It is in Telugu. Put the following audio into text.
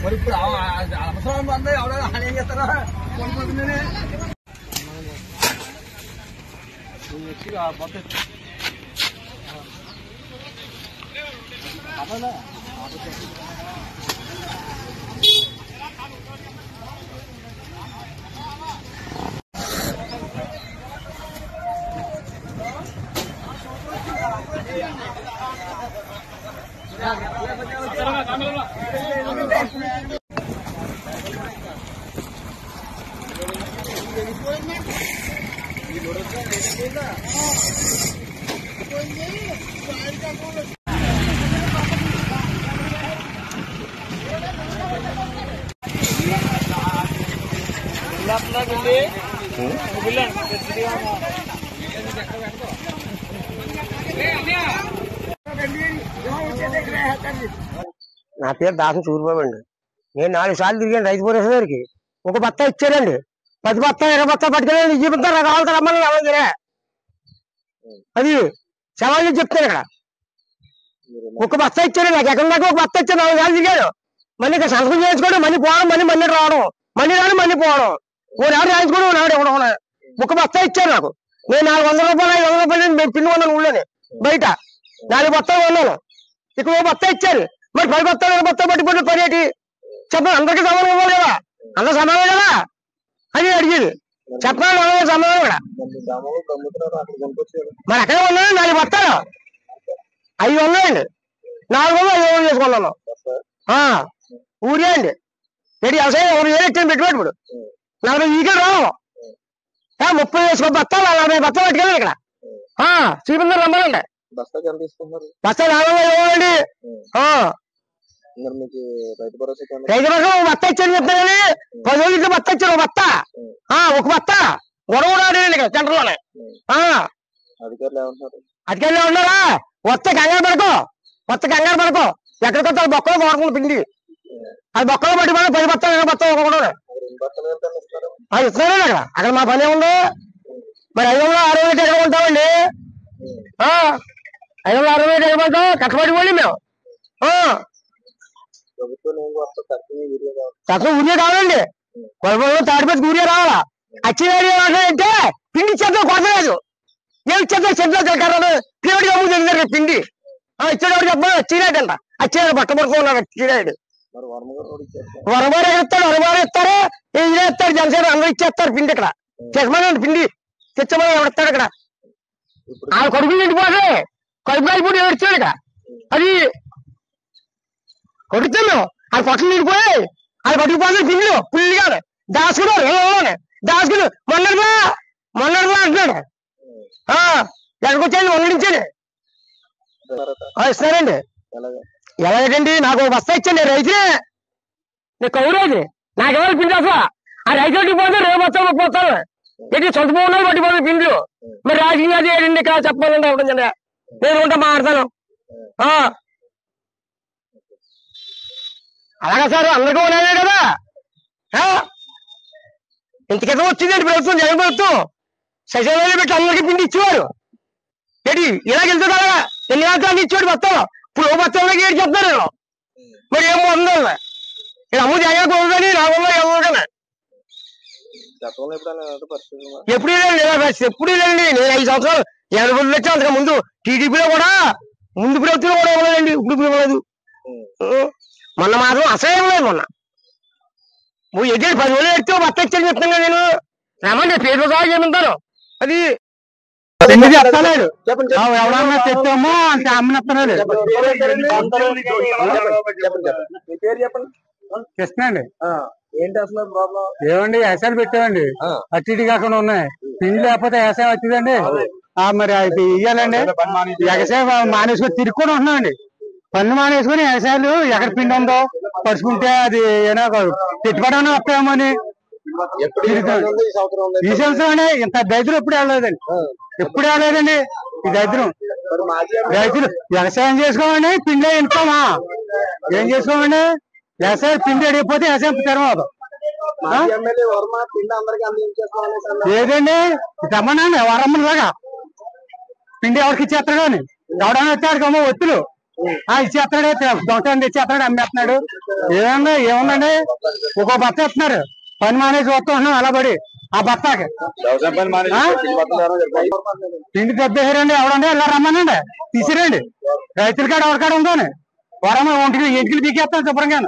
మరి ఇప్పుడు అవసరం బందే ఎవరైనా హాని ఏం చేస్తారా కొనుక్కుంటుందనే నా పేరు దాసం సూర్యబాబు అండి. నేను 4 సార్లు తిరిగాను రైతు భరోసా దగ్గరికి. ఒక బత్తా ఇచ్చారండి. 10 బత్తా 20 బత్తా పట్టుకెళ్ళండి. ఈ బత్తా కావాలి రమ్మని ఎవరిరే అది సవాళ్ళు చెప్తాను. ఇక్కడ ఒక బత్తా ఇచ్చారు. నాకు ఎక్కడ దాకా ఒక బత్తా ఇచ్చారు. 4 సార్లు తిరిగాను. మళ్ళీ ఇక్కడ సంతకం చేసుకోవడం, మళ్ళీ పోవడం, మళ్ళీ రావడం, మళ్ళీ పోవడం. ఓనాడు రాయించుకోవడం, నాడు ఇవ్వడం. ఒక బత్తా ఇచ్చారు నాకు. నేను 400 రూపాయలు 500 రూపాయలు పిండి కొన్నాను ఊళ్ళోనే. బయట 4 బత్తాలు కొన్నాను. ఇక్కడ ఒక బత్తా ఇచ్చారు. మరి 10 బత్తాలు 20 బత్తాలు పట్టుకుంటే పడేటి చెప్పండి. అందరికీ సమానం ఇవ్వాలి కదా. అందరూ సమానం కదా అది అడిగేది. చెప్పాలి అందరూ సమానం కూడా. మరి అక్కడే ఉన్నాను 4 బత్తాలు 5 ఉన్నాయండి. 400 500 చేసుకున్నాను. ఊరియా అండి. ఏంటి వ్యవసాయం 1,000 ఇచ్చాను పెట్టుబడి. ఇప్పుడు 40 ఈకలు రావు. 30 వేసుకో బత్తాలు 40 బత్తాలు పట్టుకెళ్ళి ఇక్కడ చూపించారు రమ్మనండి. బస్తా 400 ఇవ్వండి. రైతు భరోసా బత్తా ఇచ్చాను చెప్తానని 10 రోజులకి బత్తా ఇచ్చారు. ఒక బత్తా గొడవ రాడండి ఇక్కడ సెంటర్లోనే. అధికారులు ఉన్నారా? వస్తే కంగారు పడుకో. ఎక్కడికొస్తా బొక్కలో కోరుకుంది పిండి. అది బొక్కలో పట్టి 10 బత్తాలు 20 బత్తాలు ఒకటి అది ఇస్తున్నారండి. అక్కడ మా పని ఏముంది. మరి 560 ఎక్కడ కొంటామండి? 560 ఎక్కడ కొంటాం? కష్టపడిపోండి మేము. తక్కువ ఊరియా కావాలండి. కొలబల్లో తాడిపేసి ఊరియా రావాలా? అచ్చివేడి అంటే పిండి ఇచ్చేద్దాం కొట్టలేదు. ఏమి ఇచ్చేద్దాం చెప్తా తెలకారు పీరియడ్గా ముందు తెలిసారు పిండి ఇచ్చేటప్పుడు చెప్పాలి. చీరాడంట అచ్చేది బట్ట పడుకున్నాడు చీరాడు. వరమారు ఇస్తారు ఇలా ఇస్తారు. జనసేన అందరూ ఇచ్చేస్తారు పిండి. ఇక్కడ తెచ్చమనండి పిండి తెచ్చమని ఎవరిస్తాడు ఇక్కడ. ఆ కొడుకులు నిండిపోతే కడుపు కాలిపోయి ఏడ్చాడు ఇక్కడ. అది కొడుతాను అది పొట్టలు నిండిపోయి అది పట్టుకుపోతుంది పిండిలు పుల్లిగా దాచుకున్నారు. మొన్నటిదా అంటున్నాడు. ఎక్కడికి వచ్చాను వండించాను ఇస్తున్నారండి. ఎలాగండి నాకు ఒక బస్తా ఇచ్చండి. రైతులే నేను కౌరేది నాకెవరు పిండి అసలు ఆ రైతులకి పోతే రేపు వస్తాను పోతాను ఏంటి సొంత భూములు పట్టిపోతుంది పిండ్లు మరి రాజకీయం అది ఏంటి కాదు చెప్పాలంటే అవడం నేను ఉంటా మాట్లాడతాను అలాగా సార్ అందరికీ ఉన్నాయే కదా ఇంత క్రితం వచ్చిందండి ప్రభుత్వం జగన్ ప్రభుత్వం సచివాలయంలో పెట్టి అందరికీ పిండి ఇచ్చేవారు ఏంటి ఇలా వెళ్తుంది అలాగా ఎన్ని రాత్రాలు ఇచ్చేవాడు బస్తాలు ఇప్పుడు ఓ బస్తాలకి ఏంటి చెప్తారు మరి ఏం పోతుందో ఇక్కడ అమ్ము జగన్ పోతుందని రాకుండా ఎవరు ఎప్పుడు ఎప్పుడు లేండి నేను 5 సంవత్సరాలు 80 వచ్చా అంతకు ముందు టీడీపీలో కూడా ముందు ప్రభుత్వం కూడా ఇవ్వలేదండి ఇప్పుడు ఇవ్వలేదు మొన్న మాత్రం అసహ్యం లేదు మొన్న ఎదే 10 రోజులు ఎడితే బత్త ఇచ్చాను చెప్తాను కదా నేను రమ్మండి పేరు సహా చెప్తాను అది చెప్తాడు ఎవరన్నా చెప్తామో అంటే అమ్మనిస్తున్నాడు కృష్ణ అండి ఏంటి అసలు ప్రాబ్లం ఏమండి వ్యవసాయాలు పెట్టామండి అటు ఇటు కాకుండా ఉన్నాయి పిండి లేకపోతే వ్యవసాయం వచ్చిందండి మరి అది ఇయ్యాలండి వ్యవసాయం మానేసుకొని తిరుక్కొని ఉంటున్నామండి పన్ను మానేసుకొని వ్యవసాయాలు ఎక్కడ పిండి ఉందో పరుచుకుంటే అది ఏదో పెట్టుబడి వస్తాయేమో అని ఈ సంవత్సరం అండి ఇంత దరిద్రం ఎప్పుడు వెళ్ళలేదండి ఎప్పుడు వెళ్ళలేదండి ఈ దరిద్రం రైతులు వ్యవసాయం చేసుకోమండి పిండి ఇన్కమా ఏం చేసుకోమండి వ్యవసాయం పిండి అడిగిపోతే వ్యవసాయం తెరవదు ఏదండి తెమ్మనండి వరమ్మని లాగా పిండి ఎవరికి ఇచ్చేస్తాడు కానీ ఎవడన్నా వచ్చాడు కమ్మో ఒత్తులు ఇచ్చేస్తాడు దొంగ తెచ్చేస్తాడు అమ్మేస్తున్నాడు ఏముందండి ఒక్కో బత్త ఇస్తున్నారు పని మానేసి వస్తూ ఉంటున్నాం అలా పడి ఆ బత్తాకి పిండి దెబ్బేసారండి ఎవడండి ఇలా రమ్మనండి తీసిరండి రైతుల కాడ ఎవరికాడ ఉందని వరమ్మ ఒంటికి ఇంటికి దిగేస్తాను శుభ్రంగా